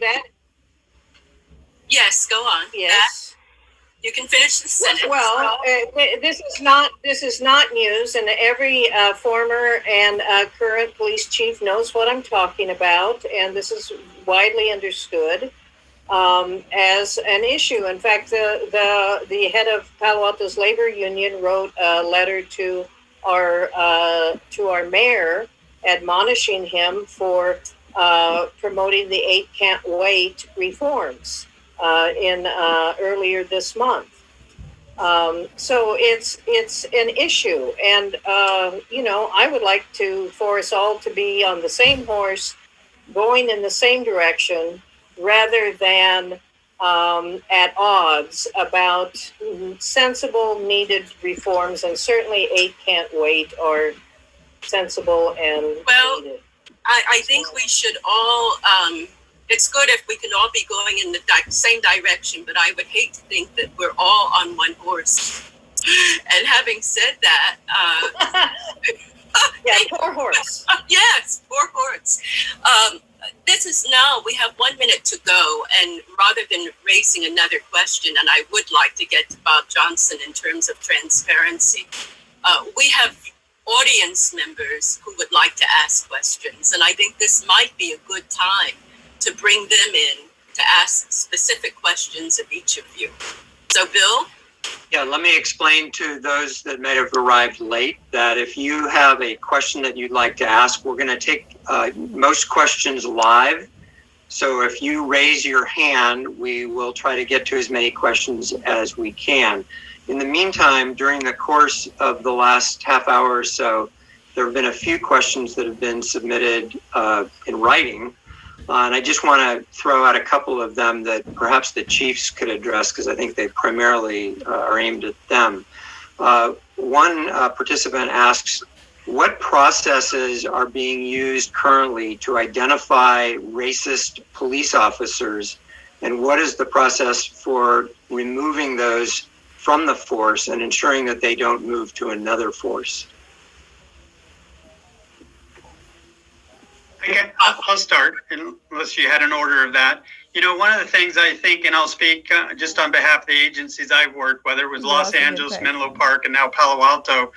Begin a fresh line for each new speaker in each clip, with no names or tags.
that?
Yes, go on.
Yes.
You can finish the sentence.
Well, this is not news, and every former and current police chief knows what I'm talking about, and this is widely understood as an issue. In fact, the head of Palo Alto's labor union wrote a letter to our mayor, admonishing him for promoting the 8 Can't Wait reforms in earlier this month. So it's an issue, and I would like for us all to be on the same horse, going in the same direction, rather than at odds about sensible, needed reforms. And certainly 8 Can't Wait are sensible and needed.
I think we should all, it's good if we can all be going in the same direction, but I would hate to think that we're all on one horse. And having said that,
yeah, poor horse.
Yes, poor horse. This is now, we have 1 minute to go, and rather than raising another question, and I would like to get to Bob Johnson in terms of transparency, we have audience members who would like to ask questions, and I think this might be a good time to bring them in to ask specific questions of each of you. So, Bill?
Yeah, let me explain to those that may have arrived late that if you have a question that you'd like to ask, we're going to take most questions live. So if you raise your hand, we will try to get to as many questions as we can. In the meantime, during the course of the last half hour or so, there have been a few questions that have been submitted in writing. And I just want to throw out a couple of them that perhaps the chiefs could address, because I think they primarily are aimed at them. One participant asks, what processes are being used currently to identify racist police officers? And what is the process for removing those from the force and ensuring that they don't move to another force?
Okay, I'll start, unless you had an order of that. You know, one of the things I think, and I'll speak just on behalf of the agencies I've worked, whether it was Los Angeles, Menlo Park, and now Palo Alto,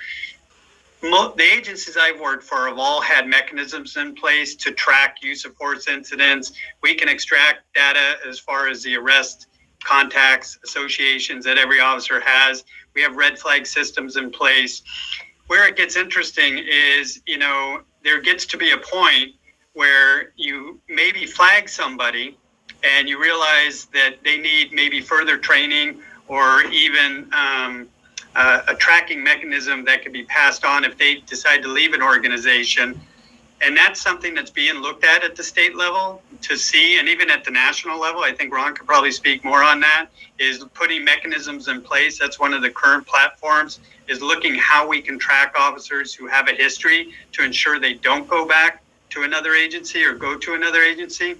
the agencies I've worked for have all had mechanisms in place to track use of force incidents. We can extract data as far as the arrest contacts, associations that every officer has. We have red flag systems in place. Where it gets interesting is, you know, there gets to be a point where you maybe flag somebody and you realize that they need maybe further training or even a tracking mechanism that could be passed on if they decide to leave an organization. And that's something that's being looked at the state level to see, and even at the national level, I think Ron could probably speak more on that, is putting mechanisms in place. That's one of the current platforms, is looking how we can track officers who have a history to ensure they don't go back to another agency or go to another agency.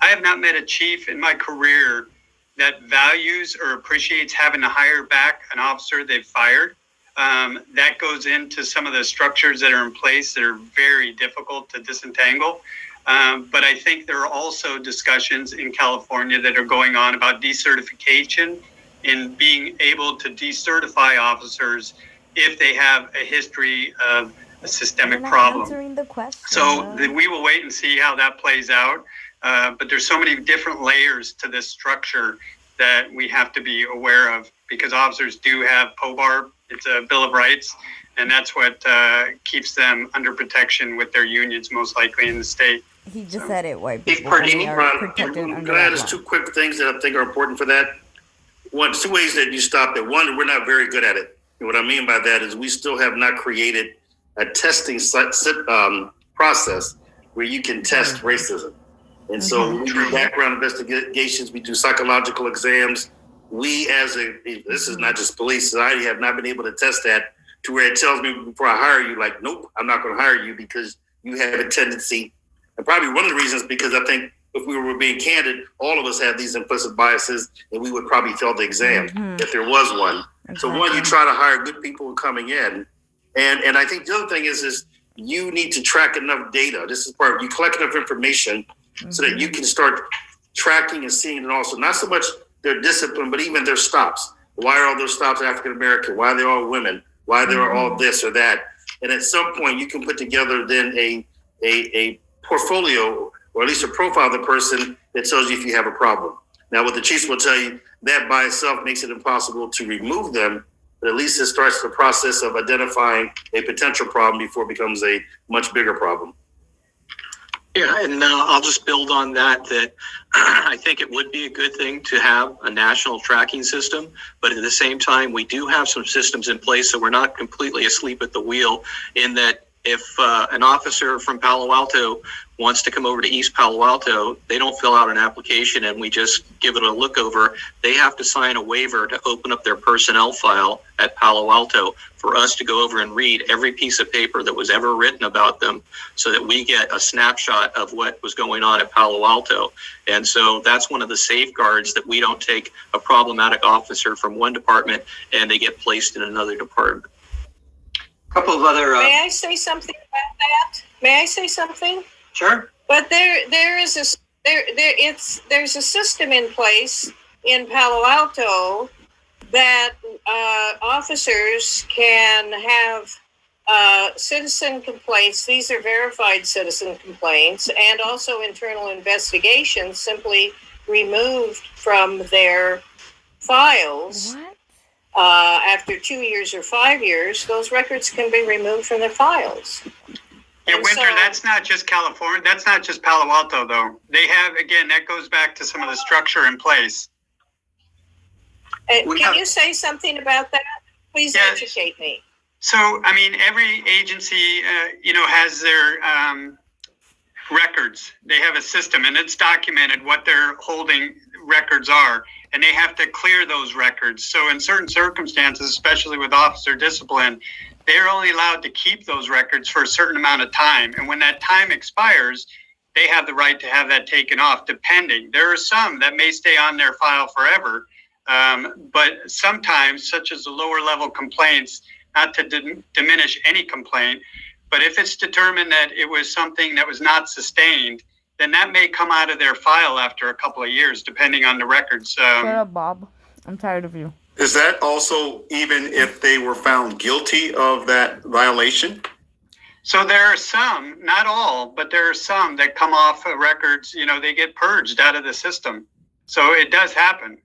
I have not met a chief in my career that values or appreciates having to hire back an officer they've fired. That goes into some of the structures that are in place that are very difficult to disentangle. But I think there are also discussions in California that are going on about decertification and being able to decertify officers if they have a history of a systemic problem.
Answering the question.
So we will wait and see how that plays out. But there's so many different layers to this structure that we have to be aware of, because officers do have POBAR. It's a Bill of Rights, and that's what keeps them under protection with their unions, most likely in the state.
He just said it. White people
Pardon me,
are
Ron,
protected under
can I add
that
us
law.
2 quick things that I think are important for that? One, 2 ways that you stop it. One, we're not very good at it. And what I mean by that is we still have not created a testing process where you can test racism. And so we do background investigations, we do psychological exams. We this is not just police society, have not been able to test that to where it tells me before I hire you, like, nope, I'm not going to hire you because you have a tendency. And probably one of the reasons, because I think if we were being candid, all of us have these implicit biases and we would probably fail the exam if there was one. So one, you try to hire good people coming in. And I think the other thing is you need to track enough data. This is part, you collect enough information so that you can start tracking and seeing, and also not so much their discipline, but even their stops. Why are all those stops African American? Why are they all women? Why they're all this or that? And at some point, you can put together then a portfolio, or at least a profile of the person that tells you if you have a problem. Now, what the chiefs will tell you, that by itself makes it impossible to remove them, but at least it starts the process of identifying a potential problem before it becomes a much bigger problem.
Yeah, and I'll just build on that I think it would be a good thing to have a national tracking system, but at the same time, we do have some systems in place, so we're not completely asleep at the wheel, in that if an officer from Palo Alto wants to come over to East Palo Alto, they don't fill out an application and we just give it a look over. They have to sign a waiver to open up their personnel file at Palo Alto for us to go over and read every piece of paper that was ever written about them, so that we get a snapshot of what was going on at Palo Alto. And so that's one of the safeguards, that we don't take a problematic officer from one department and they get placed in another department.
Couple of other.
May I say something about that? May I say something?
Sure.
But there's a system in place in Palo Alto that officers can have citizen complaints. These are verified citizen complaints, and also internal investigations simply removed from their files.
What?
After 2 years or 5 years, those records can be removed from their files.
Yeah,
And
Winter,
so-
that's not just California. That's not just Palo Alto, though. They have, again, that goes back to some of the structure in place.
Can you say something about that? Please
Yes.
educate me.
So, I mean, every agency, has their records. They have a system, and it's documented what their holding records are, and they have to clear those records. So in certain circumstances, especially with officer discipline, they're only allowed to keep those records for a certain amount of time. And when that time expires, they have the right to have that taken off, depending. There are some that may stay on their file forever, but sometimes, such as the lower level complaints, not to diminish any complaint, but if it's determined that it was something that was not sustained, then that may come out of their file after a couple of years, depending on the records.
Shut up, Bob. I'm tired of you.
Is that also even if they were found guilty of that violation?
So there are some, not all, but there are some that come off of records, they get purged out of the system. So it does happen.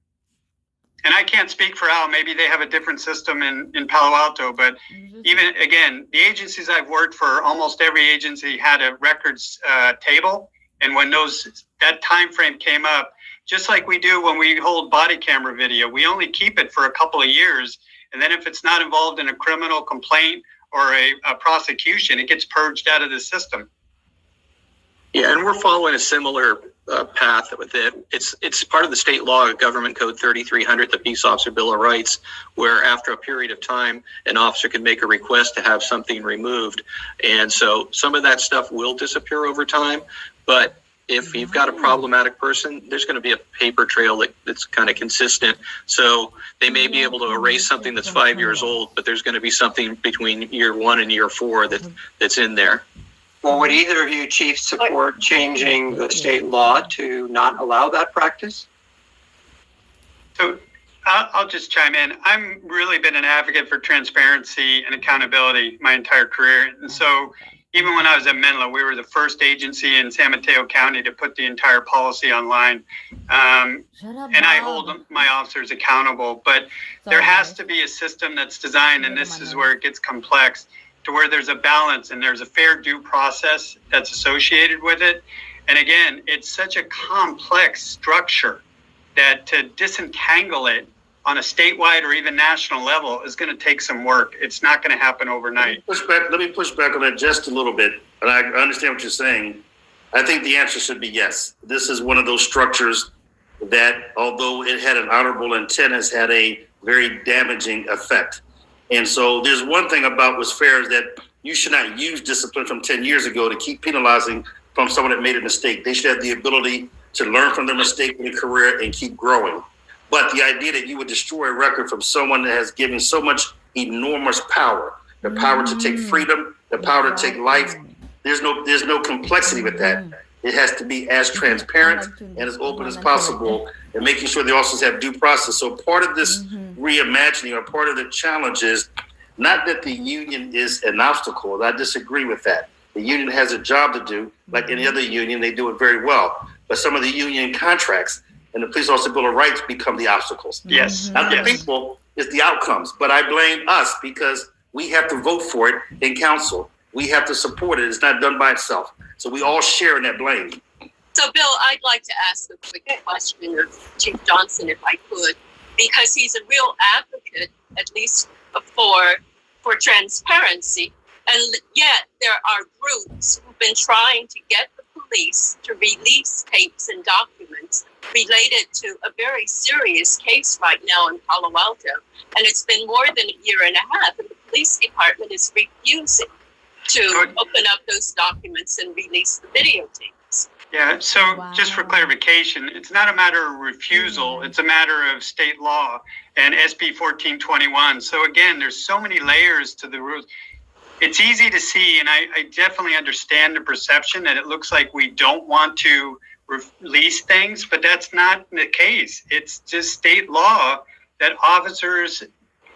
And I can't speak for Al, maybe they have a different system in Palo Alto, but even, again, the agencies I've worked for, almost every agency had a records table. And when that time frame came up, just like we do when we hold body camera video, we only keep it for a couple of years. And then if it's not involved in a criminal complaint or a prosecution, it gets purged out of the system.
Yeah, and we're following a similar path with it. It's part of the state law, Government Code 3300, the Peace Officer Bill of Rights, where after a period of time, an officer can make a request to have something removed. And so some of that stuff will disappear over time, but if you've got a problematic person, there's going to be a paper trail that's kind of consistent. So they may be able to erase something that's 5 years old, but there's going to be something between year 1 and year 4 that's in there.
Well, would either of you chiefs support changing the state law to not allow that practice?
So I'll just chime in. I've really been an advocate for transparency and accountability my entire career. And so even when I was at Menlo, we were the first agency in San Mateo County to put the entire policy online. And I hold my officers accountable, but there has to be a system that's designed, and this is where it gets complex, to where there's a balance and there's a fair due process that's associated with it. And again, it's such a complex structure that to disentangle it on a statewide or even national level is going to take some work. It's not going to happen overnight.
Let me push back on that just a little bit. And I understand what you're saying. I think the answer should be yes. This is one of those structures that, although it had an honorable intent, has had a very damaging effect. And so there's one thing about what's fair is that you should not use discipline from 10 years ago to keep penalizing from someone that made a mistake. They should have the ability to learn from their mistake in their career and keep growing. But the idea that you would destroy a record from someone that has given so much enormous power, the power to take freedom, the power to take life, there's no complexity with that. it has to be as transparent and as open as possible, and making sure the officers have due process. So part of this reimagining, or part of the challenge, is not that the union is an obstacle. I disagree with that. The union has a job to do, like any other union. They do it very well. But some of the union contracts and the Police Officer Bill of Rights become the obstacles.
Yes.
Not the people, it's the outcomes. But I blame us because we have to vote for it in council. We have to support it. It's not done by itself. So we all share in that blame.
So, Bill, I'd like to ask a quick question of Chief Johnson, if I could, because he's a real advocate, at least for transparency. And yet there are groups who've been trying to get the police to release tapes and documents related to a very serious case right now in Palo Alto. And it's been more than a year and a half, and the police department is refusing to open up those documents and release the videotapes.
Yeah, so just for clarification, it's not a matter of refusal, it's a matter of state law and SB 1421. So again, there's so many layers to the rules. It's easy to see, and I definitely understand the perception that it looks like we don't want to release things, but that's not the case. It's just state law that officers,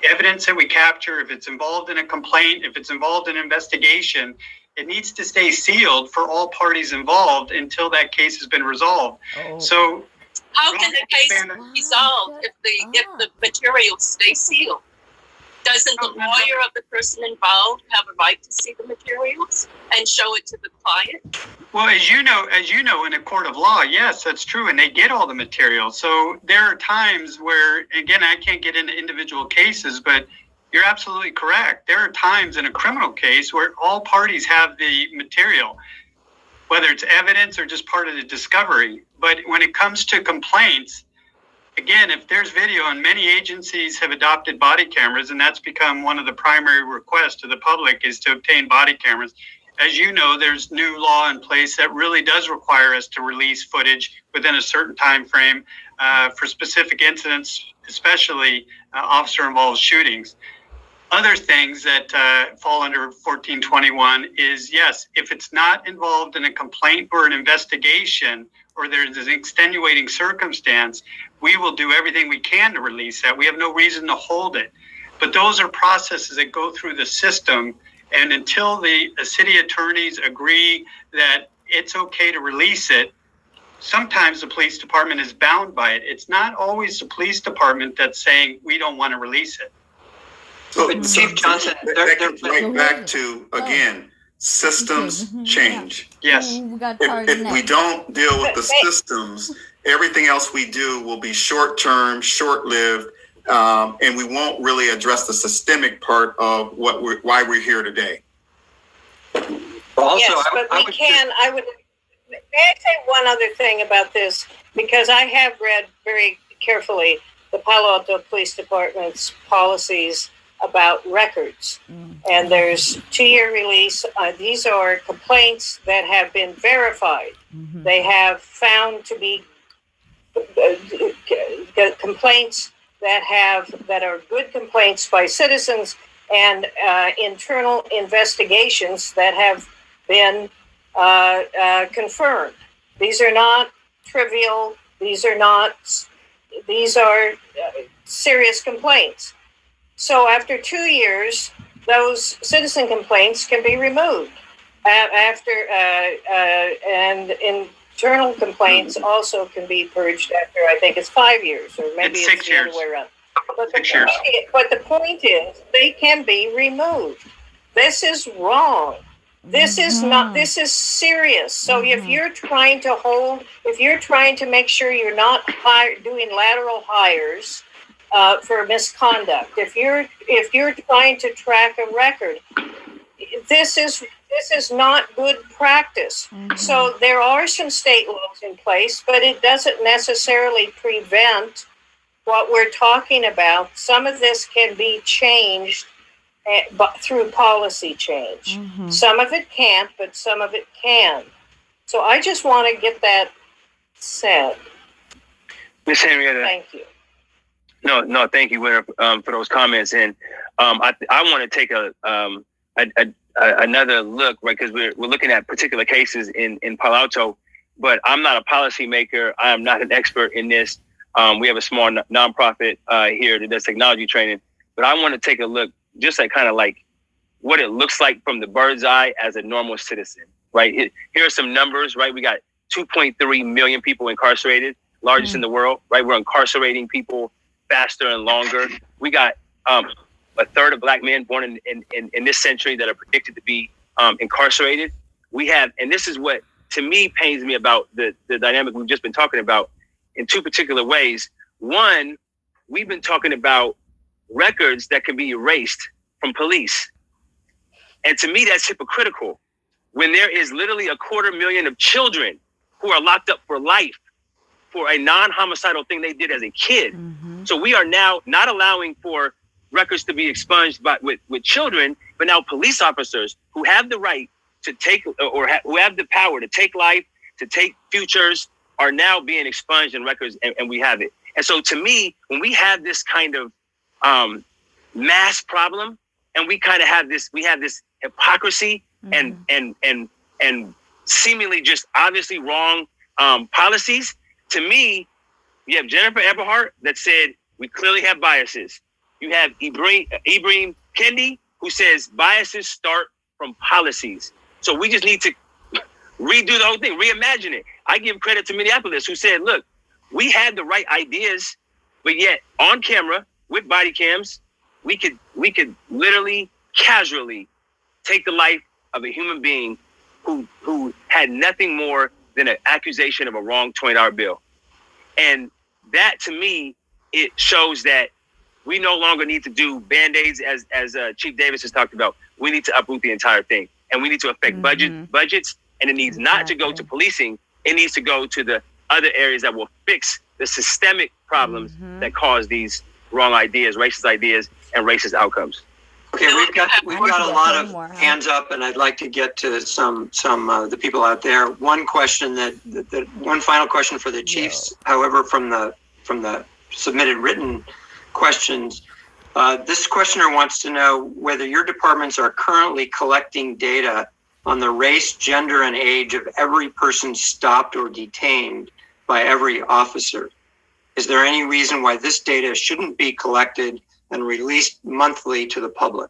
evidence that we capture, if it's involved in a complaint, if it's involved in an investigation, it needs to stay sealed for all parties involved until that case has been resolved. So
how can the case be resolved if the materials stay sealed? Doesn't the lawyer of the person involved have a right to see the materials and show it to the client?
Well, as you know, in a court of law, yes, that's true, and they get all the materials. So there are times where, again, I can't get into individual cases, but you're absolutely correct. There are times in a criminal case where all parties have the material, whether it's evidence or just part of the discovery. But when it comes to complaints, again, if there's video, and many agencies have adopted body cameras, and that's become one of the primary requests to the public is to obtain body cameras. As you know, there's new law in place that really does require us to release footage within a certain time frame for specific incidents, especially officer-involved shootings. Other things that fall under 1421 is, yes, if it's not involved in a complaint or an investigation, or there's an extenuating circumstance, we will do everything we can to release that. We have no reason to hold it. But those are processes that go through the system. And until the city attorneys agree that it's okay to release it, sometimes the police department is bound by it. It's not always the police department that's saying we don't want to release it.
So, Chief Johnson,
that gets right back to, again, systems change.
Yes.
If we don't deal with the systems, everything else we do will be short-term, short-lived, and we won't really address the systemic part of why we're here today.
Also,
yes, but I would may I say one other thing about this, because I have read very carefully the Palo Alto Police Department's policies about records. And there's 2-year release. These are complaints that have been verified. They have found to be complaints that are good complaints by citizens, and internal investigations that have been confirmed. These are not trivial. These are serious complaints. So after 2 years, those citizen complaints can be removed. And internal complaints also can be purged after, I think it's 5 years, or maybe it's
6
the
years.
other way around. But the point is, they can be removed. This is wrong. This is not. This is serious. So if you're trying to make sure you're not doing lateral hires for misconduct, if you're trying to track a record, this is not good practice. So there are some state laws in place, but it doesn't necessarily prevent what we're talking about. Some of this can be changed through policy change. Some of it can't, but some of it can. So I just want to get that said.
Ms. Henrietta.
Thank you.
No, thank you, Winter, for those comments. And I want to take another look, right? Because we're looking at particular cases in Palo Alto, but I'm not a policymaker. I am not an expert in this. We have a small nonprofit here that does technology training, but I want to take a look, just like kind of like what it looks like from the bird's eye as a normal citizen, right? Here are some numbers, right? We got 2.3 million people incarcerated, largest in the world, right? We're incarcerating people faster and longer. We got a third of Black men born in this century that are predicted to be incarcerated. We have, and this is what to me pains me about the dynamic we've just been talking about in two particular ways. One, we've been talking about records that can be erased from police. And to me, that's hypocritical when there is literally 250,000 of children who are locked up for life for a non-homicidal thing they did as a kid. Mm-hmm. So we are now not allowing for records to be expunged with children, but now police officers who have the right to take who have the power to take life, to take futures, are now being expunged in records, and we have it. And so to me, when we have this kind of mass problem, and we kind of have this hypocrisy and seemingly just obviously wrong policies. To me, you have Jennifer Eberhardt that said we clearly have biases. You have Ibrahim Kendi who says biases start from policies. So we just need to redo the whole thing, reimagine it. I give credit to Minneapolis who said, look, we had the right ideas, but yet on camera with body cams, we could literally casually take the life of a human being who had nothing more than an accusation of a wrong $20 bill. And that to me, it shows that we no longer need to do Band-Aids as Chief Davis has talked about. We need to uproot the entire thing. And we need to affect budgets. And it needs not to go to policing. It needs to go to the other areas that will fix the systemic problems that cause these wrong ideas, racist ideas, and racist outcomes.
Okay, we've got a lot of hands up, and I'd like to get to some of the people out there. One question one final question for the chiefs. However, from the submitted written questions, this questioner wants to know whether your departments are currently collecting data on the race, gender, and age of every person stopped or detained by every officer. Is there any reason why this data shouldn't be collected and released monthly to the public?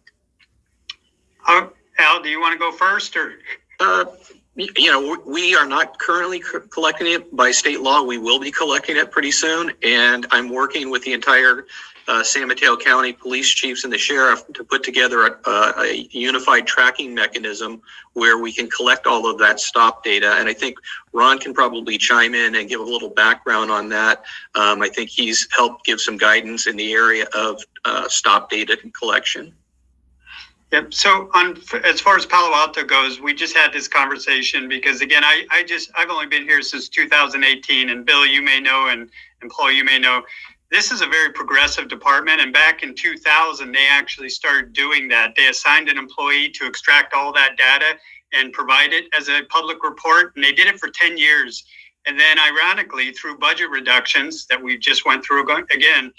Al, do you want to go first, or?
We are not currently collecting it by state law. We will be collecting it pretty soon, and I'm working with the entire San Mateo County police chiefs and the sheriff to put together a unified tracking mechanism where we can collect all of that stop data. And I think Ron can probably chime in and give a little background on that. I think he's helped give some guidance in the area of stop data collection.
Yep. So as far as Palo Alto goes, we just had this conversation because, again, I've only been here since 2018, and Bill, you may know, and Employee, you may know, this is a very progressive department. And back in 2000, they actually started doing that. They assigned an employee to extract all that data and provide it as a public report. And they did it for 10 years. And then ironically, through budget reductions that we just went through again,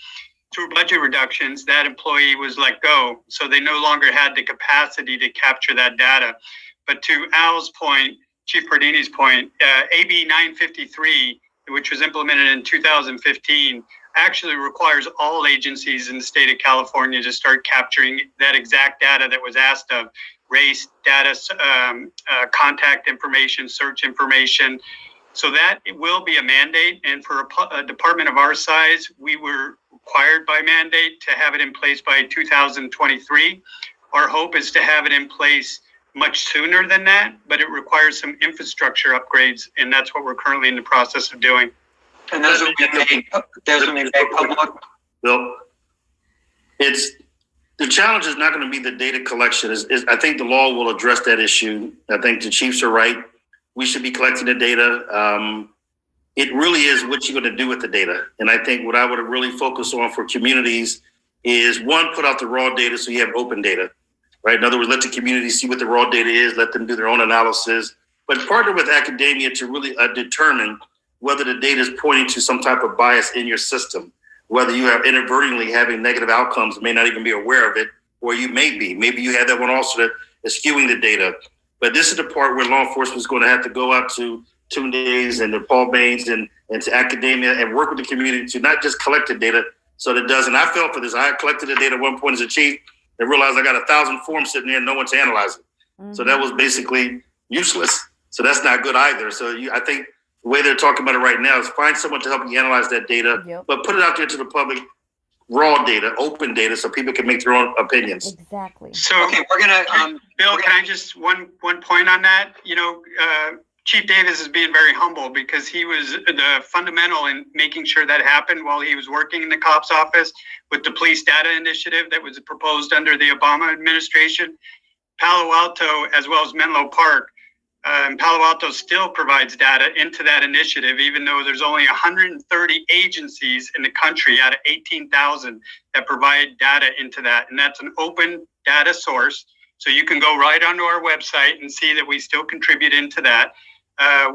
through budget reductions, that employee was let go. So they no longer had the capacity to capture that data. But to Al's point, Chief Pardini's point, AB 953, which was implemented in 2015, actually requires all agencies in the state of California to start capturing that exact data that was asked of: race, data, contact information, search information. So that it will be a mandate. And for a department of our size, we were required by mandate to have it in place by 2023. Our hope is to have it in place much sooner than that, but it requires some infrastructure upgrades, and that's what we're currently in the process of doing.
And those will be made public.
Bill, the challenge is not going to be the data collection. I think the law will address that issue. I think the chiefs are right. We should be collecting the data. It really is what you're going to do with the data. And I think what I would really focus on for communities is, one, put out the raw data so you have open data, right? In other words, let the community see what the raw data is, let them do their own analysis, but partner with academia to really determine whether the data is pointing to some type of bias in your system, whether you are inadvertently having negative outcomes, may not even be aware of it, or you may be. Maybe you have that one also that is skewing the data. But this is the part where law enforcement is going to have to go out to Tunde's and the Paul Baines and to academia and work with the community to not just collect the data so that it does. And I fell for this. I collected the data at one point as a chief and realized I got 1,000 forms sitting there and no one to analyze it. Mm-hmm. So that was basically useless. So that's not good either. So I think the way they're talking about it right now is find someone to help you analyze that data, but put it out there to the public, raw data, open data, so people can make their own opinions.
Exactly.
So, okay, we're gonna, Bill, can I just one point on that? You know, Chief Davis is being very humble because he was the fundamental in making sure that happened while he was working in the COPS office with the police data initiative that was proposed under the Obama administration. Palo Alto, as well as Menlo Park, Palo Alto still provides data into that initiative, even though there's only 130 agencies in the country out of 18,000 that provide data into that. And that's an open data source. So you can go right onto our website and see that we still contribute into that.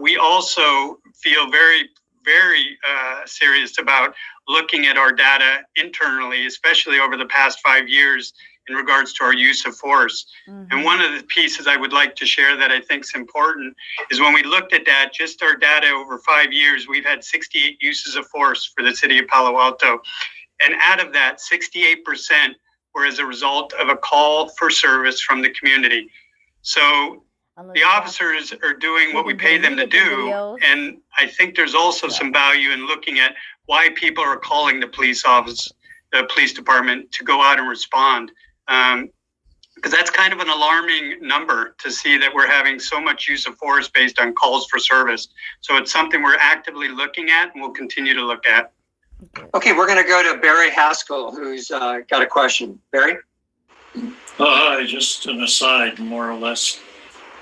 We also feel very, very serious about looking at our data internally, especially over the past 5 years in regards to our use of force. Mm-hmm. And one of the pieces I would like to share that I think is important is when we looked at that, just our data over 5 years, we've had 68 uses of force for the city of Palo Alto. And out of that, 68% were as a result of a call for service from the community. So the officers are doing what we pay them to do. And I think there's also some value in looking at why people are calling the police department to go out and respond. Because that's kind of an alarming number to see that we're having so much use of force based on calls for service. So it's something we're actively looking at and we'll continue to look at.
Okay, we're going to go to Barry Haskell, who's got a question. Barry?
Just an aside, more or less.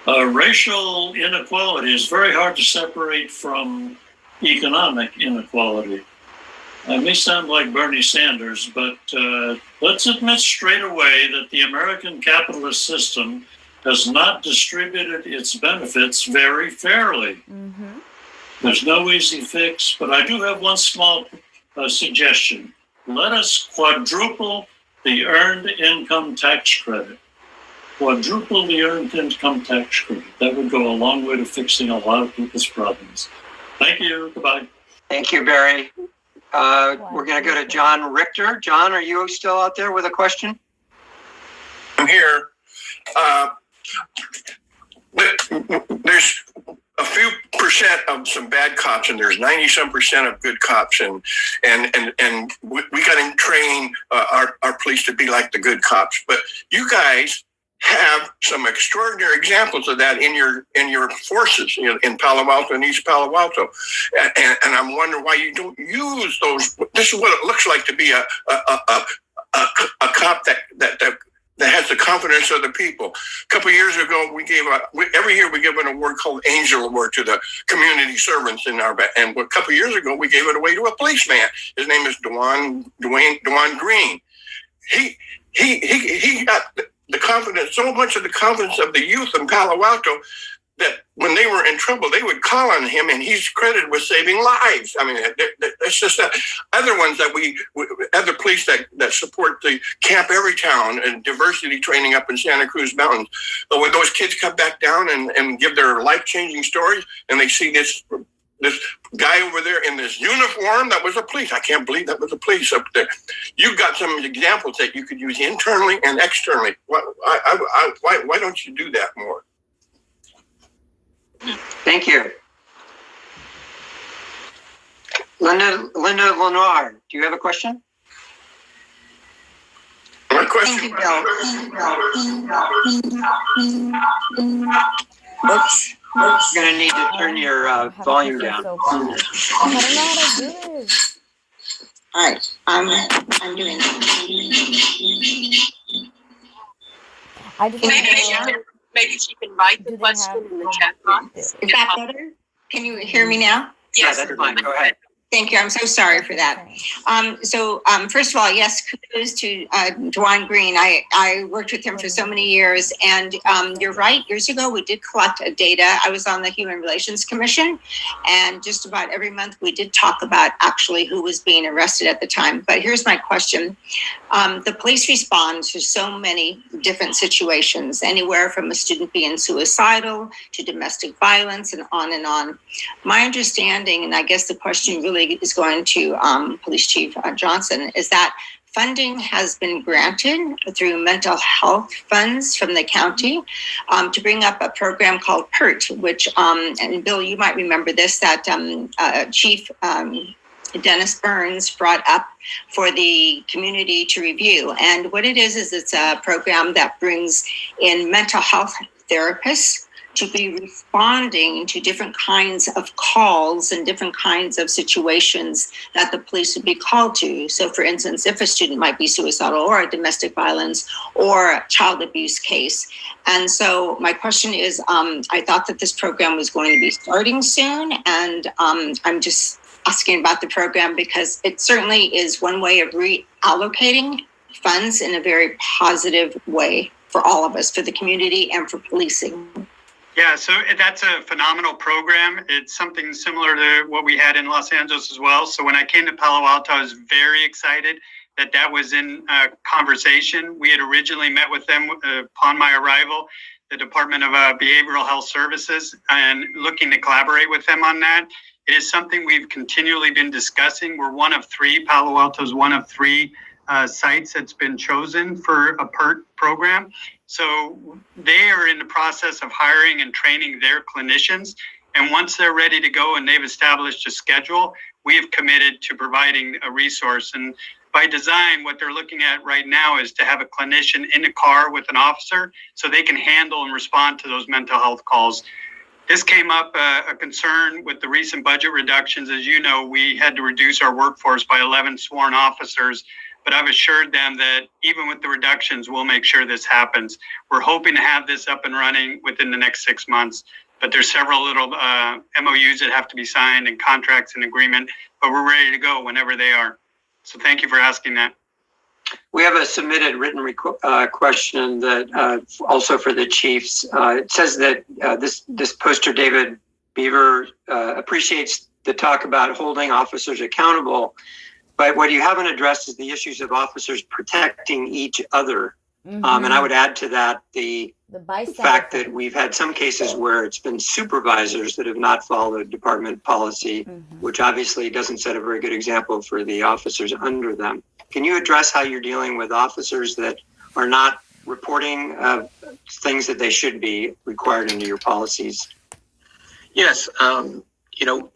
Racial inequality is very hard to separate from economic inequality. I may sound like Bernie Sanders, but let's admit straight away that the American capitalist system has not distributed its benefits very fairly. Mm-hmm. There's no easy fix, but I do have one small suggestion. Let us quadruple the earned income tax credit. Quadruple the earned income tax credit. That would go a long way to fixing a lot of people's problems. Thank you. Goodbye.
Thank you, Barry. We're going to go to John Richter. John, are you still out there with a question?
I'm here. There's a few percent of some bad cops, and there's 90-some% of good cops, and we got to train our police to be like the good cops. But you guys have some extraordinary examples of that in your forces in Palo Alto and East Palo Alto, and I'm wondering why you don't use those. This is what it looks like to be a cop that has the confidence of the people. A couple of years ago, every year we give an award called Angel Award to the community servants in our and a couple of years ago we gave it away to a policeman. His name is Dwan Green. He got the confidence, so much of the confidence of the youth in Palo Alto that when they were in trouble, they would call on him, and he's credited with saving lives. I mean, that's just that. Other ones other police that support the Camp Everytown and diversity training up in Santa Cruz Mountains. But when those kids come back down and give their life-changing stories, and they see this guy over there in this uniform that was a police. I can't believe that was a police up there. You've got some examples that you could use internally and externally. Why don't you do that more?
Thank you. Linda Lenoir, do you have a question?
My question.
Oops. You're going to need to turn your volume down.
I don't know how to do this.
All right, I'm doing it.
I just
Maybe she can write the question in the chat box.
Is that better? Can you hear me now?
Yes, that's fine. Go ahead.
Thank you. I'm so sorry for that. First of all, yes, kudos to Dwan Green. I worked with him for so many years, and you're right. Years ago, we did collect data. I was on the Human Relations Commission, and just about every month we did talk about actually who was being arrested at the time. But here's my question. The police respond to so many different situations, anywhere from a student being suicidal to domestic violence and on and on. My understanding, and I guess the question really is going to Police Chief Johnson, is that funding has been granted through mental health funds from the county to bring up a program called PERT, which, and Bill, you might remember this, that Chief Dennis Burns brought up for the community to review. And what it is it's a program that brings in mental health therapists to be responding to different kinds of calls and different kinds of situations that the police would be called to. So for instance, if a student might be suicidal or a domestic violence or a child abuse case. And so my question is, I thought that this program was going to be starting soon. And I'm just asking about the program because it certainly is one way of reallocating funds in a very positive way for all of us, for the community and for policing.
Yeah, so that's a phenomenal program. It's something similar to what we had in Los Angeles as well. So when I came to Palo Alto, I was very excited that was in conversation. We had originally met with them upon my arrival, the Department of Behavioral Health Services, and looking to collaborate with them on that. It is something we've continually been discussing. We're one of three, Palo Alto is one of three sites that's been chosen for a PERT program. So they are in the process of hiring and training their clinicians. And once they're ready to go and they've established a schedule, we have committed to providing a resource. And by design, what they're looking at right now is to have a clinician in the car with an officer so they can handle and respond to those mental health calls. This came up a concern with the recent budget reductions. As you know, we had to reduce our workforce by 11 sworn officers. But I've assured them that even with the reductions, we'll make sure this happens. We're hoping to have this up and running within the next 6 months, but there's several little MOUs that have to be signed and contracts and agreement, but we're ready to go whenever they are. So thank you for asking that.
We have a submitted written question that also for the chiefs. It says that this poster, David Beaver, appreciates the talk about holding officers accountable. But what you haven't addressed is the issues of officers protecting each other. Mm-hmm. And I would add to that the fact that we've had some cases where it's been supervisors that have not followed department policy, mm-hmm. which obviously doesn't set a very good example for the officers under them. Can you address how you're dealing with officers that are not reporting things that they should be required under your policies?
Yes.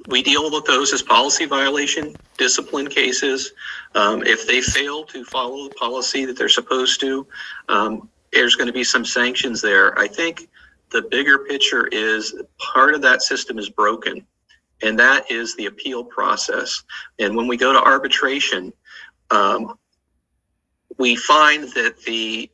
We deal with those as policy violation, discipline cases. If they fail to follow the policy that they're supposed to, there's going to be some sanctions there. I think the bigger picture is part of that system is broken, and that is the appeal process. And when we go to arbitration, we find that the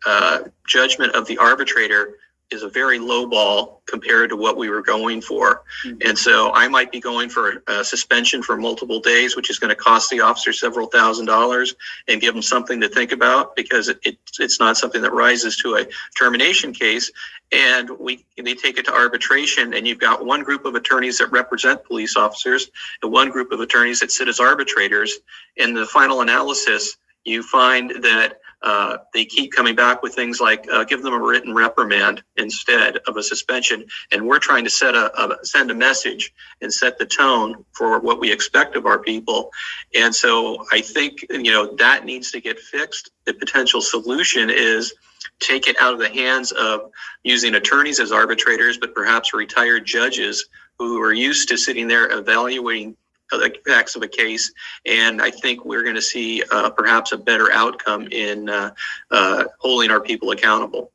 judgment of the arbitrator is a very low ball compared to what we were going for. Mm-hmm. And so I might be going for a suspension for multiple days, which is going to cost the officer several $1,000s and give them something to think about because it's not something that rises to a termination case. And they take it to arbitration, and you've got one group of attorneys that represent police officers and one group of attorneys that sit as arbitrators. In the final analysis, you find that they keep coming back with things like give them a written reprimand instead of a suspension. And we're trying to send a message and set the tone for what we expect of our people. And so I think, that needs to get fixed. The potential solution is take it out of the hands of using attorneys as arbitrators, but perhaps retired judges who are used to sitting there evaluating the facts of a case. And I think we're going to see perhaps a better outcome in holding our people accountable.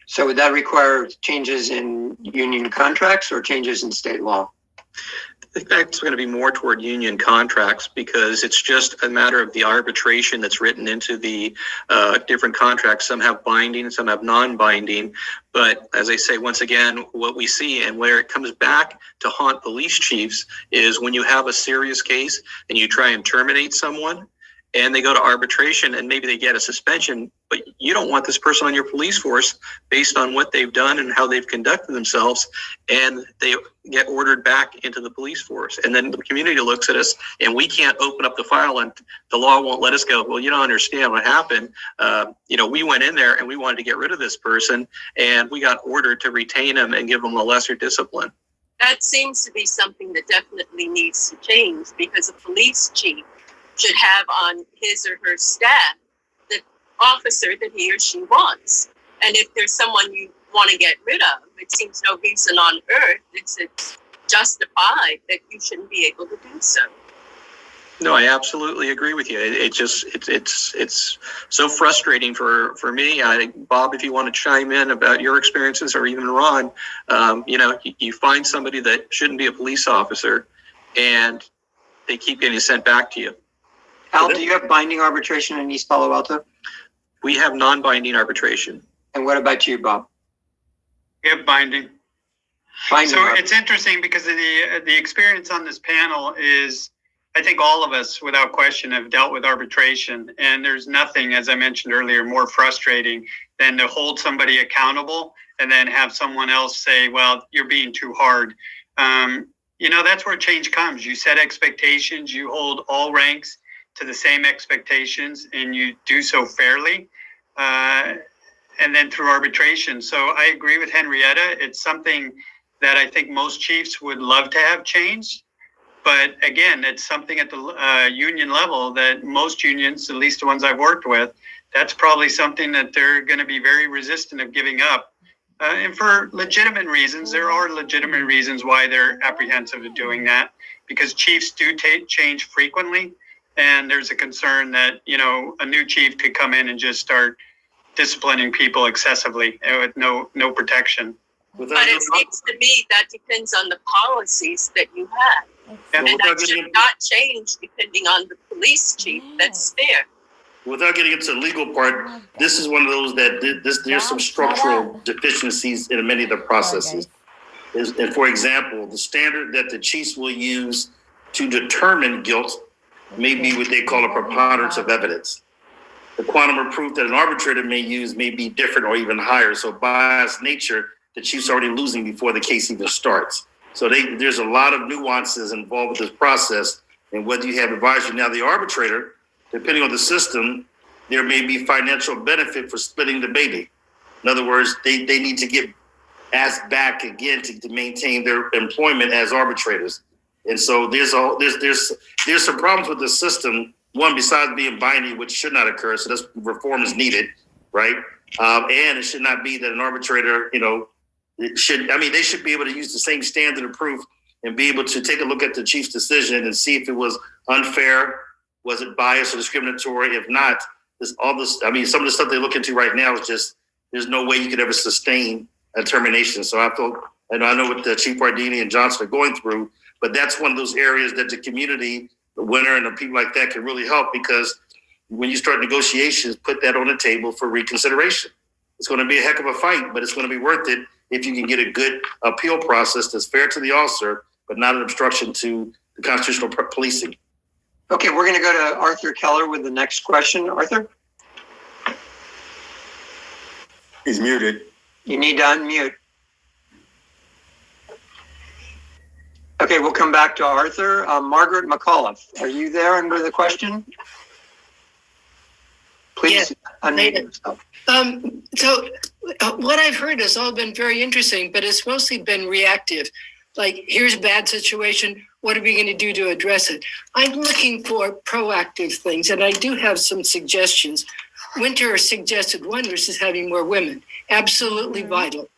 So would that require changes in union contracts or changes in state law?
think that's going to be more toward union contracts because it's just a matter of the arbitration that's written into the different contracts. Some have binding, some have non-binding. But as I say, once again, what we see and where it comes back to haunt police chiefs is when you have a serious case and you try and terminate someone and they go to arbitration and maybe they get a suspension, but you don't want this person on your police force based on what they've done and how they've conducted themselves, and they get ordered back into the police force. And then the community looks at us and we can't open up the file and the law won't let us go, well, you don't understand what happened. We went in there and we wanted to get rid of this person and we got ordered to retain him and give him a lesser discipline.
That seems to be something that definitely needs to change, because a police chief should have on his or her staff the officer that he or she wants. And if there's someone you want to get rid of, it seems no reason on earth it's justified that you shouldn't be able to do so.
No, I absolutely agree with you. It's so frustrating for me. Bob, if you want to chime in about your experiences, or even Ron, you find somebody that shouldn't be a police officer and they keep getting sent back to you.
Al, do you have binding arbitration in East Palo Alto?
We have non-binding arbitration.
And what about you, Bob?
We have binding.
Binding
So it's interesting because the experience on this panel is, I think all of us, without question, have dealt with arbitration. And there's nothing, as I mentioned earlier, more frustrating than to hold somebody accountable and then have someone else say, well, you're being too hard. That's where change comes. You set expectations, you hold all ranks to the same expectations, and you do so fairly, and then through arbitration. So I agree with Henrietta. It's something that I think most chiefs would love to have changed. But again, it's something at the union level that most unions, at least the ones I've worked with, that's probably something that they're going to be very resistant of giving up. And for legitimate reasons, there are legitimate reasons why they're apprehensive of doing that, because chiefs do change frequently. And there's a concern that, a new chief could come in and just start disciplining people excessively with no protection.
But it seems to me that depends on the policies that you have. And that should not change depending on the police chief. That's fair.
Without getting into the legal part, this is one of those that there's some structural deficiencies in many of the processes. And for example, the standard that the chiefs will use to determine guilt may be what they call a preponderance of evidence. The quantum of proof that an arbitrator may use may be different or even higher. So by its nature, the chief's already losing before the case even starts. So there's a lot of nuances involved with this process, and whether you have advisory. Now, the arbitrator, depending on the system, there may be financial benefit for splitting the baby. In other words, they need to get asked back again to maintain their employment as arbitrators. And so there's some problems with the system. One, besides being binding, which should not occur, so this reform is needed, right? And it should not be that an arbitrator, they should be able to use the same standard of proof and be able to take a look at the chief's decision and see if it was unfair, was it biased or discriminatory? If not, some of the stuff they look into right now is just, there's no way you could ever sustain a termination. So I know what the Chief Bardini and Johnson are going through, but that's one of those areas that the community, the winner and the people like that can really help, because when you start negotiations, put that on the table for reconsideration. It's going to be a heck of a fight, but it's going to be worth it if you can get a good appeal process that's fair to the officer, but not an obstruction to the constitutional policing.
Okay, we're going to go to Arthur Keller with the next question. Arthur?
He's muted.
You need to unmute. Okay, we'll come back to Arthur. Margaret McAuliffe, are you there under the question? Please unmute yourself.
What I've heard has all been very interesting, but it's mostly been reactive. Like, here's a bad situation. What are we going to do to address it? I'm looking for proactive things, and I do have some suggestions. Winter suggested one, which is having more women. Absolutely vital.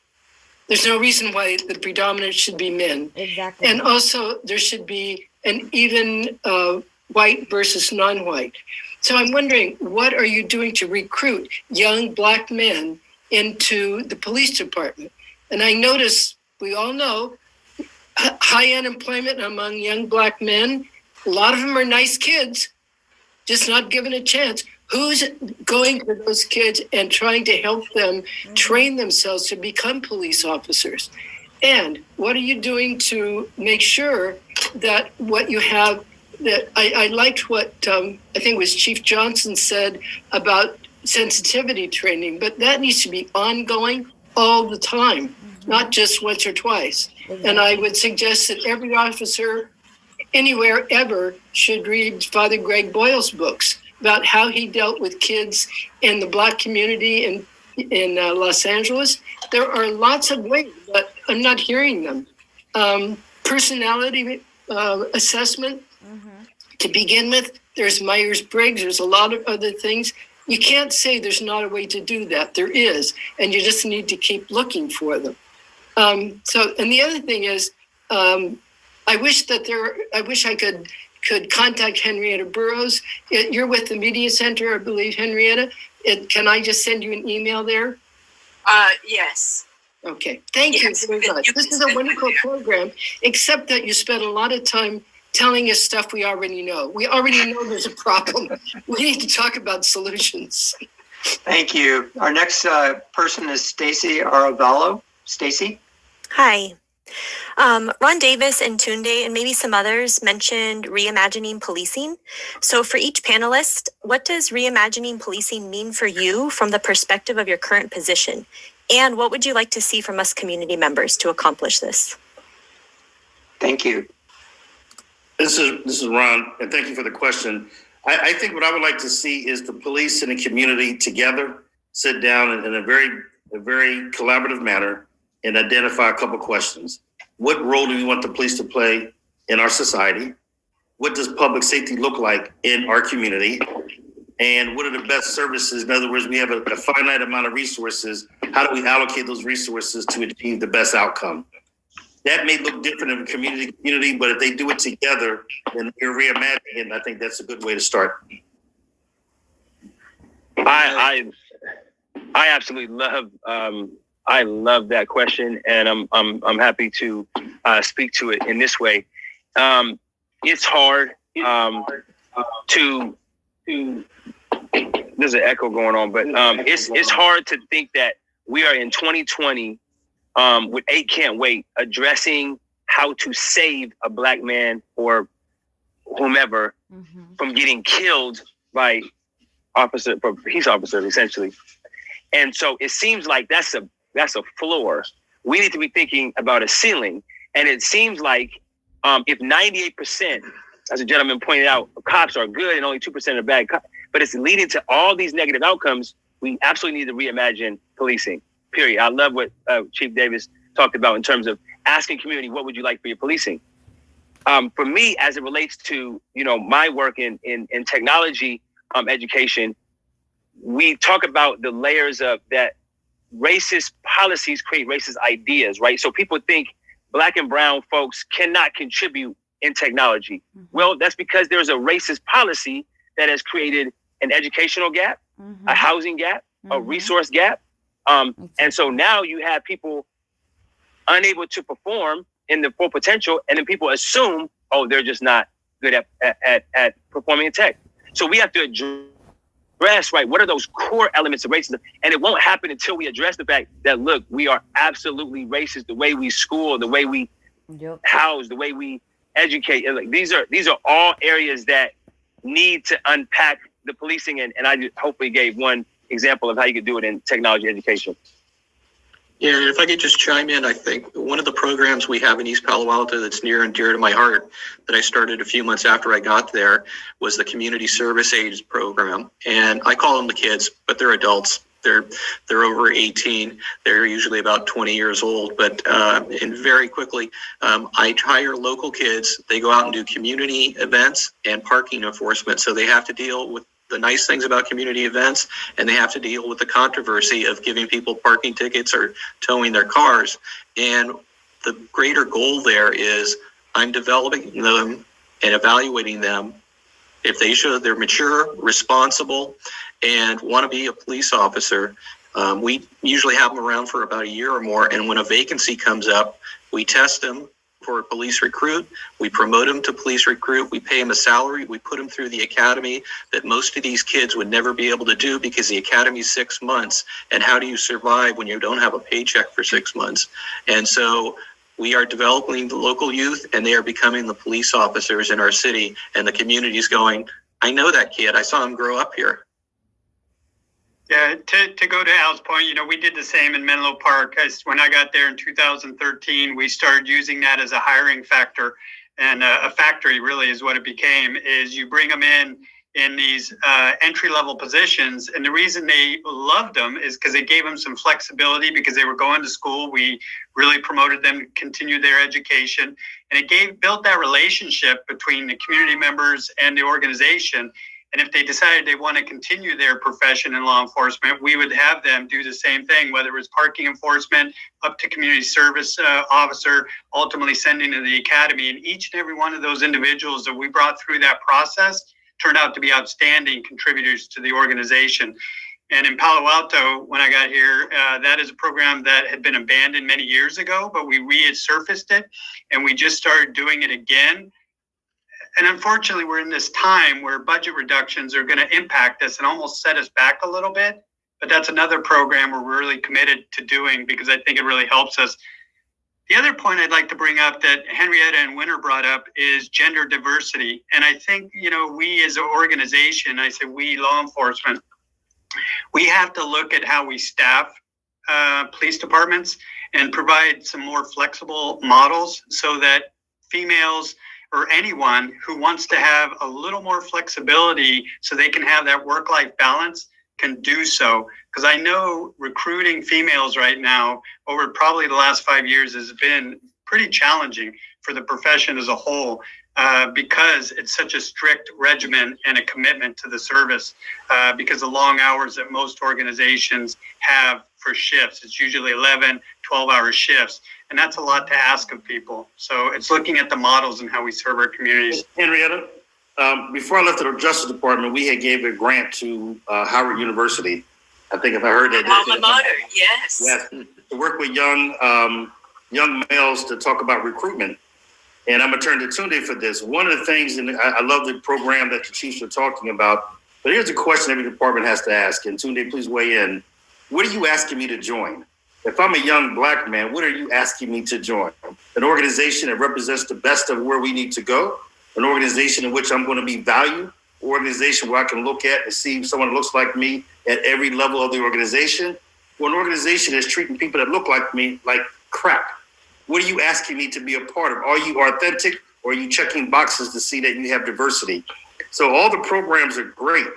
There's no reason why the predominant should be men.
Exactly.
And also there should be an even white versus non-white. So I'm wondering, what are you doing to recruit young Black men into the police department? And I notice, we all know high unemployment among young Black men. A lot of them are nice kids, just not given a chance. Who's going to those kids and trying to help them train themselves to become police officers? And what are you doing to make sure that what you have, that I liked what I think was Chief Johnson said about sensitivity training, but that needs to be ongoing all the time, not just once or twice. Exactly. And I would suggest that every officer anywhere ever should read Father Greg Boyle's books about how he dealt with kids in the Black community in Los Angeles. There are lots of ways, but I'm not hearing them. Personality assessment, to begin with, there's Myers-Briggs, there's a lot of other things. You can't say there's not a way to do that. There is, and you just need to keep looking for them. And the other thing is, I wish I could contact Henrietta Burroughs. You're with the Media Center, I believe, Henrietta. Can I just send you an email there?
Yes.
Okay, thank you very much. This is a wonderful program, except that you spent a lot of time telling us stuff we already know. We already know there's a problem. We need to talk about solutions.
Thank you. Our next person is Stacy Aravello. Stacy?
Hi. Ron Davis and Tunde and maybe some others mentioned reimagining policing. So for each panelist, what does reimagining policing mean for you from the perspective of your current position? And what would you like to see from us community members to accomplish this?
Thank you.
This is Ron, and thank you for the question. I think what I would like to see is the police and the community together sit down in a very collaborative manner and identify a couple questions. What role do we want the police to play in our society? What does public safety look like in our community? And what are the best services? In other words, we have a finite amount of resources. How do we allocate those resources to achieve the best outcome? That may look different in community, but if they do it together and you're reimagining it, I think that's a good way to start.
I absolutely love I love that question, and I'm happy to speak to it in this way. It's hard to there's an echo going on, but it's hard to think that we are in 2020 with 8 Can't Wait addressing how to save a Black man or whomever from getting killed by police officers, essentially. And so it seems like that's a floor. We need to be thinking about a ceiling. And it seems like if 98%, as a gentleman pointed out, cops are good and only 2% are bad, but it's leading to all these negative outcomes, we absolutely need to reimagine policing, period. I love what Chief Davis talked about in terms of asking community, what would you like for your policing? For me, as it relates to, my work in technology education, we talk about the layers of that racist policies create racist ideas, right? So people think Black and brown folks cannot contribute in technology. Well, that's because there's a racist policy that has created an educational gap, a housing gap, a resource gap. And so now you have people unable to perform in the full potential, and then people assume, oh, they're just not good at performing in tech. So we have to address, right, what are those core elements of racism? And it won't happen until we address the fact that, look, we are absolutely racist. The way we school, the way we house, the way we educate. Like, these are all areas that need to unpack the policing. And I just hopefully gave one example of how you could do it in technology education.
Yeah, and if I could just chime in, I think one of the programs we have in East Palo Alto that's near and dear to my heart that I started a few months after I got there was the Community Service Aids program. And I call them the kids, but they're adults. They're over 18. They're usually about 20 years old. But and very quickly, I hire local kids. They go out and do community events and parking enforcement. So they have to deal with the nice things about community events, and they have to deal with the controversy of giving people parking tickets or towing their cars. And the greater goal there is I'm developing them and evaluating them. If they show they're mature, responsible, and want to be a police officer, we usually have them around for about a year or more. And when a vacancy comes up, we test them for a police recruit. We promote them to police recruit. We pay them a salary. We put them through the academy that most of these kids would never be able to do because the academy is 6 months. And how do you survive when you don't have a paycheck for 6 months? And so we are developing the local youth, and they are becoming the police officers in our city. And the community is going, I know that kid. I saw him grow up here.
Yeah, to go to Al's point, we did the same in Menlo Park. When I got there in 2013, we started using that as a hiring factor, and a factory really is what it became. Is you bring them in these entry-level positions, and the reason they loved them is because it gave them some flexibility because they were going to school. We really promoted them to continue their education, and it built that relationship between the community members and the organization. And if they decided they want to continue their profession in law enforcement, we would have them do the same thing, whether it was parking enforcement, up to community service officer, ultimately sending to the academy. And each and every one of those individuals that we brought through that process turned out to be outstanding contributors to the organization. And in Palo Alto, when I got here, that is a program that had been abandoned many years ago, but we resurfaced it, and we just started doing it again. And unfortunately, we're in this time where budget reductions are going to impact us and almost set us back a little bit. But that's another program we're really committed to doing because I think it really helps us. The other point I'd like to bring up that Henrietta and Winter brought up is gender diversity. And I think, we as an organization, I say we, law enforcement, we have to look at how we staff police departments and provide some more flexible models so that females or anyone who wants to have a little more flexibility so they can have that work-life balance can do so. Because I know recruiting females right now over probably the last 5 years has been pretty challenging for the profession as a whole because it's such a strict regimen and a commitment to the service because the long hours that most organizations have for shifts. It's usually 11, 12-hour shifts. And that's a lot to ask of people. So it's looking at the models and how we serve our communities.
Henrietta, before I left the Justice Department, we had gave a grant to Howard University. I think if I heard that.
Alma mater, yes.
Yes, to work with young males to talk about recruitment. And I'm going to turn to Tunde for this. One of the things, and I love the program that the chiefs are talking about, but here's a question every department has to ask. And Tunde, please weigh in. What are you asking me to join? If I'm a young Black man, what are you asking me to join? An organization that represents the best of where we need to go? An organization in which I'm going to be valued? An organization where I can look at and see someone that looks like me at every level of the organization? Or an organization that's treating people that look like me like crap? What are you asking me to be a part of? Are you authentic, or are you checking boxes to see that you have diversity? So all the programs are great,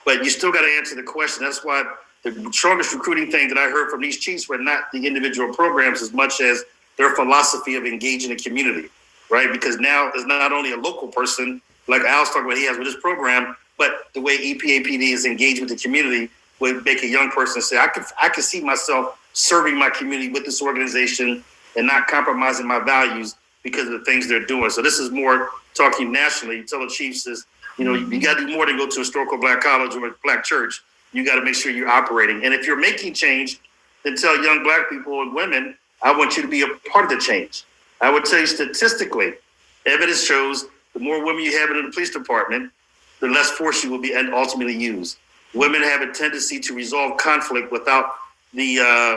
but you still got to answer the question. That's why the strongest recruiting thing that I heard from these chiefs were not the individual programs as much as their philosophy of engaging the community, right? Because now there's not only a local person, like Al's talking about he has with his program, but the way EPAPD is engaged with the community would make a young person say, I can see myself serving my community with this organization and not compromising my values because of the things they're doing. So this is more talking nationally. You tell the chiefs is, you got to do more than go to a historical Black college or a Black church. You got to make sure you're operating. And if you're making change, then tell young Black people and women, I want you to be a part of the change. I would tell you statistically, evidence shows the more women you have in the police department, the less force you will be and ultimately use. Women have a tendency to resolve conflict without the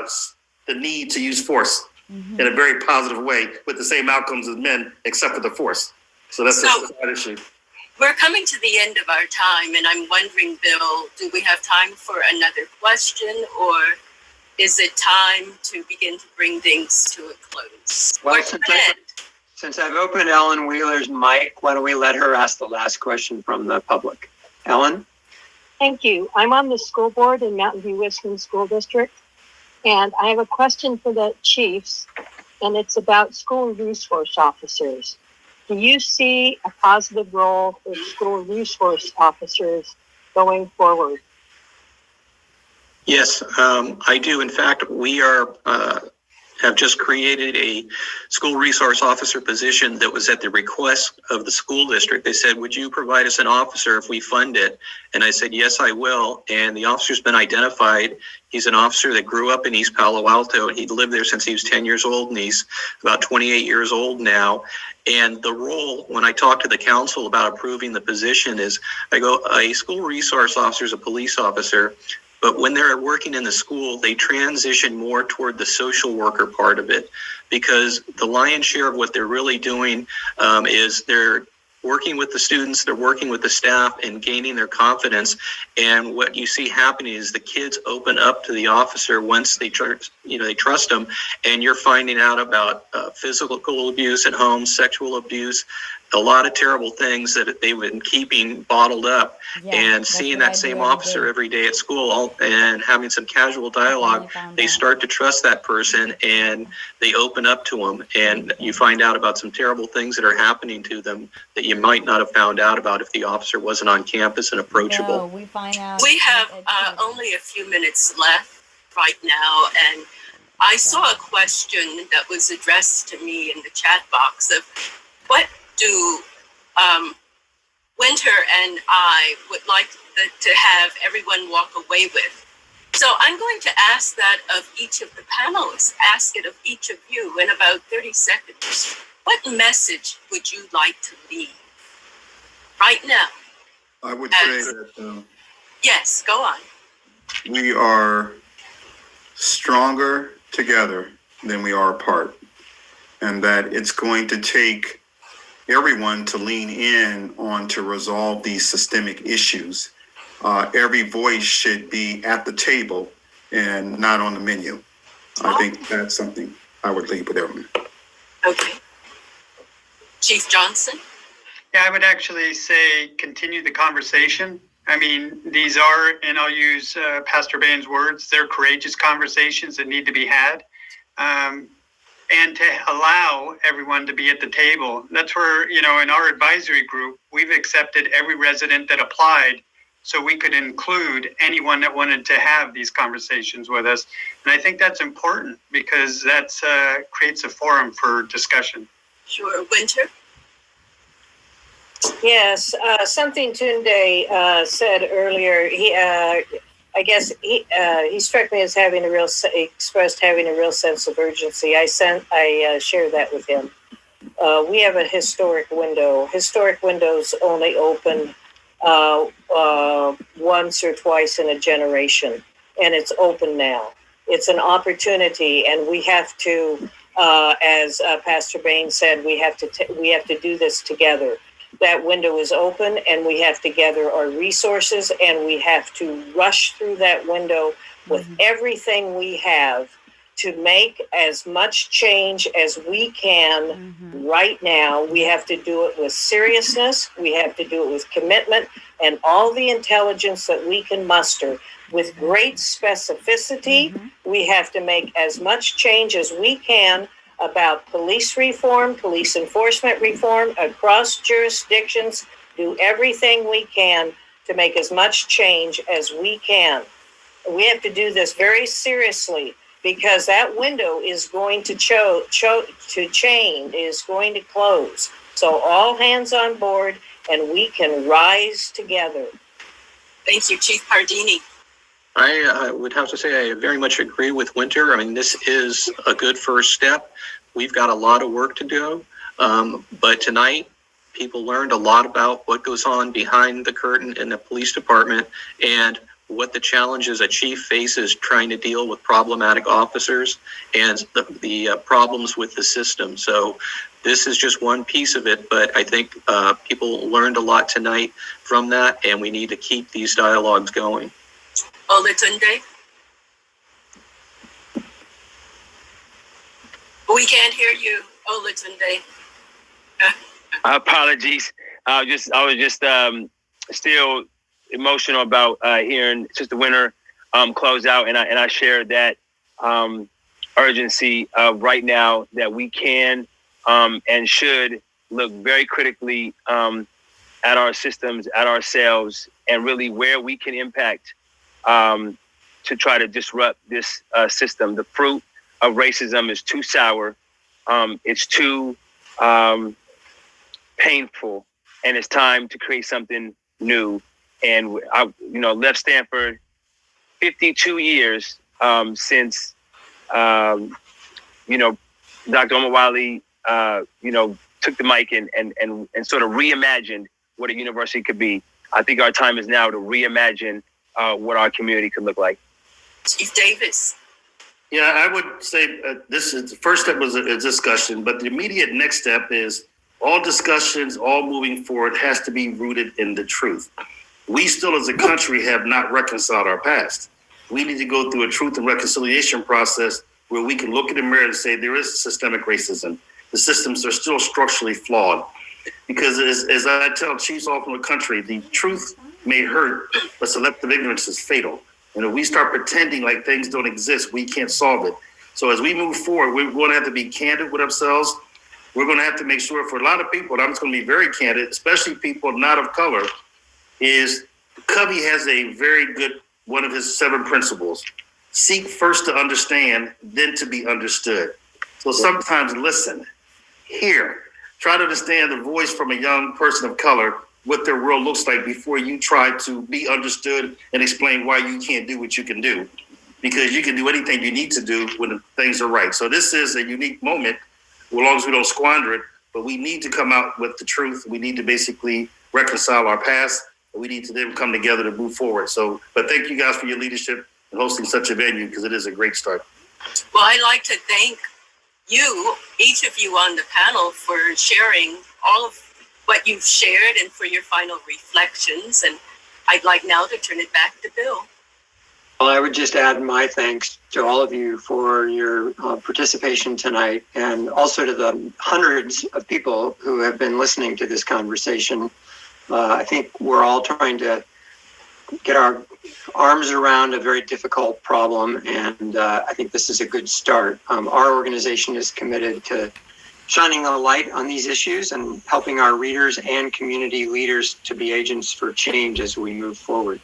need to use force in a very positive way with the same outcomes as men, except for the force. So that's a side issue.
We're coming to the end of our time, and I'm wondering, Bill, do we have time for another question, or is it time to begin to bring things to a close?
Well, since I've opened Ellen Wheeler's mic, why don't we let her ask the last question from the public? Ellen?
Thank you. I'm on the school board in Mountain View Wisconsin School District, and I have a question for the chiefs, and it's about school resource officers. Do you see a positive role for school resource officers going forward?
Yes, I do. In fact, we are have just created a school resource officer position that was at the request of the school district. They said, would you provide us an officer if we fund it? And I said, yes, I will. And the officer's been identified. He's an officer that grew up in East Palo Alto. He'd lived there since he was 10 years old, and he's about 28 years old now. And the role, when I talk to the council about approving the position, is I go, a school resource officer is a police officer, but when they're working in the school, they transition more toward the social worker part of it, because the lion's share of what they're really doing is they're working with the students, they're working with the staff and gaining their confidence. And what you see happening is the kids open up to the officer once they trust them, and you're finding out about physical abuse at home, sexual abuse, a lot of terrible things that they've been keeping bottled up. And seeing that same officer every day at school and having some casual dialogue, they start to trust that person and they open up to them, and you find out about some terrible things that are happening to them that you might not have found out about if the officer wasn't on campus and approachable.
No, we find out.
We have only a few minutes left right now, and I saw a question that was addressed to me in the chat box of what do Winter and I would like to have everyone walk away with. So I'm going to ask that of each of the panelists, ask it of each of you in about 30 seconds. What message would you like to leave right now?
I would say that
Yes, go on.
we are stronger together than we are apart, and that it's going to take everyone to lean in on to resolve these systemic issues. Every voice should be at the table and not on the menu. I think that's something I would leave with everyone.
Okay. Chief Johnson?
Yeah, I would actually say continue the conversation. I mean, these are, and I'll use Pastor Bain's words, they're courageous conversations that need to be had. And to allow everyone to be at the table. That's where, in our advisory group, we've accepted every resident that applied so we could include anyone that wanted to have these conversations with us. And I think that's important because that's creates a forum for discussion.
Sure. Winter?
Yes, something Tunde said earlier. I guess he struck me as expressed having a real sense of urgency. I shared that with him. We have a historic window. Historic windows only open once or twice in a generation, and it's open now. It's an opportunity, and we have to, as Pastor Bain said, we have to do this together. That window is open, and we have to gather our resources, and we have to rush through that window with everything we have to make as much change as we can right now. We have to do it with seriousness. We have to do it with commitment and all the intelligence that we can muster. With great specificity, we have to make as much change as we can about police reform, police enforcement reform across jurisdictions, do everything we can to make as much change as we can. We have to do this very seriously because that window is going to change, is going to close. So all hands on board, and we can rise together.
Thank you, Chief Pardini.
I would have to say I very much agree with Winter. I mean, this is a good first step. We've got a lot of work to do, but tonight people learned a lot about what goes on behind the curtain in the police department and what the challenges a chief faces trying to deal with problematic officers and the problems with the system. So this is just one piece of it, but I think people learned a lot tonight from that, and we need to keep these dialogues going.
Olatunde? We can't hear you, Olatunde.
Apologies. I was just still emotional about hearing Sister Winter close out, and I shared that urgency right now that we can and should look very critically at our systems, at ourselves, and really where we can impact to try to disrupt this system. The fruit of racism is too sour. It's too painful, and it's time to create something new. And I, left Stanford 52 years since, Dr. Omar Wiley, took the mic and sort of reimagined what a university could be. I think our time is now to reimagine what our community could look like.
Chief Davis.
Yeah, I would say this is the first step was a discussion, but the immediate next step is all discussions, all moving forward has to be rooted in the truth. We still as a country have not reconciled our past. We need to go through a truth and reconciliation process where we can look in the mirror and say there is systemic racism. The systems are still structurally flawed. Because as I tell chiefs all from the country, the truth may hurt, but selective ignorance is fatal. And if we start pretending like things don't exist, we can't solve it. So as we move forward, we're going to have to be candid with ourselves. We're going to have to make sure for a lot of people, and I'm just going to be very candid, especially people not of color, is Covey has a very good, one of his 7 principles. Seek first to understand, then to be understood. So sometimes listen, hear, try to understand the voice from a young person of color, what their world looks like before you try to be understood and explain why you can't do what you can do. Because you can do anything you need to do when things are right. So this is a unique moment, as long as we don't squander it, but we need to come out with the truth. We need to basically reconcile our past. We need to then come together to move forward. So, but thank you guys for your leadership and hosting such a venue because it is a great start.
Well, I'd like to thank you, each of you on the panel, for sharing all of what you've shared and for your final reflections. And I'd like now to turn it back to Bill.
Well, I would just add my thanks to all of you for your participation tonight, and also to the hundreds of people who have been listening to this conversation. I think we're all trying to get our arms around a very difficult problem, and I think this is a good start. Our organization is committed to shining a light on these issues and helping our readers and community leaders to be agents for change as we move forward.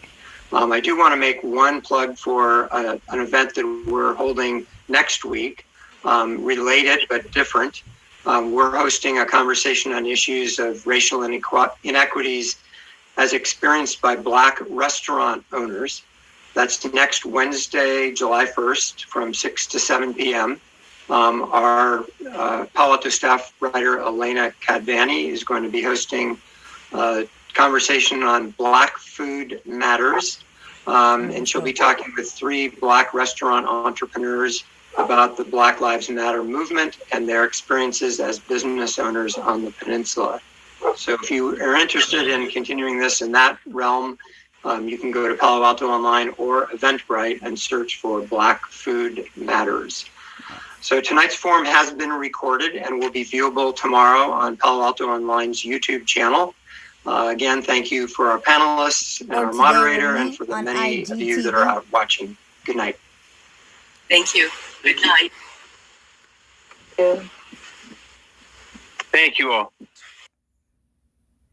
I do want to make one plug for an event that we're holding next week, related but different. We're hosting a conversation on issues of racial inequities as experienced by Black restaurant owners. That's next Wednesday, July 1st from 6 to 7 p.m. Our Palo Alto staff writer, Elena Cadvani, is going to be hosting a conversation on Black Food Matters. And she'll be talking with 3 Black restaurant entrepreneurs about the Black Lives Matter movement and their experiences as business owners on the peninsula. So if you are interested in continuing this in that realm, you can go to Palo Alto Online or Eventbrite and search for Black Food Matters. So tonight's forum has been recorded and will be viewable tomorrow on Palo Alto Online's YouTube channel. Again, thank you for our panelists and our moderator and for the many of you that are out watching. Good night.
Thank you. Good night.
Thank you all.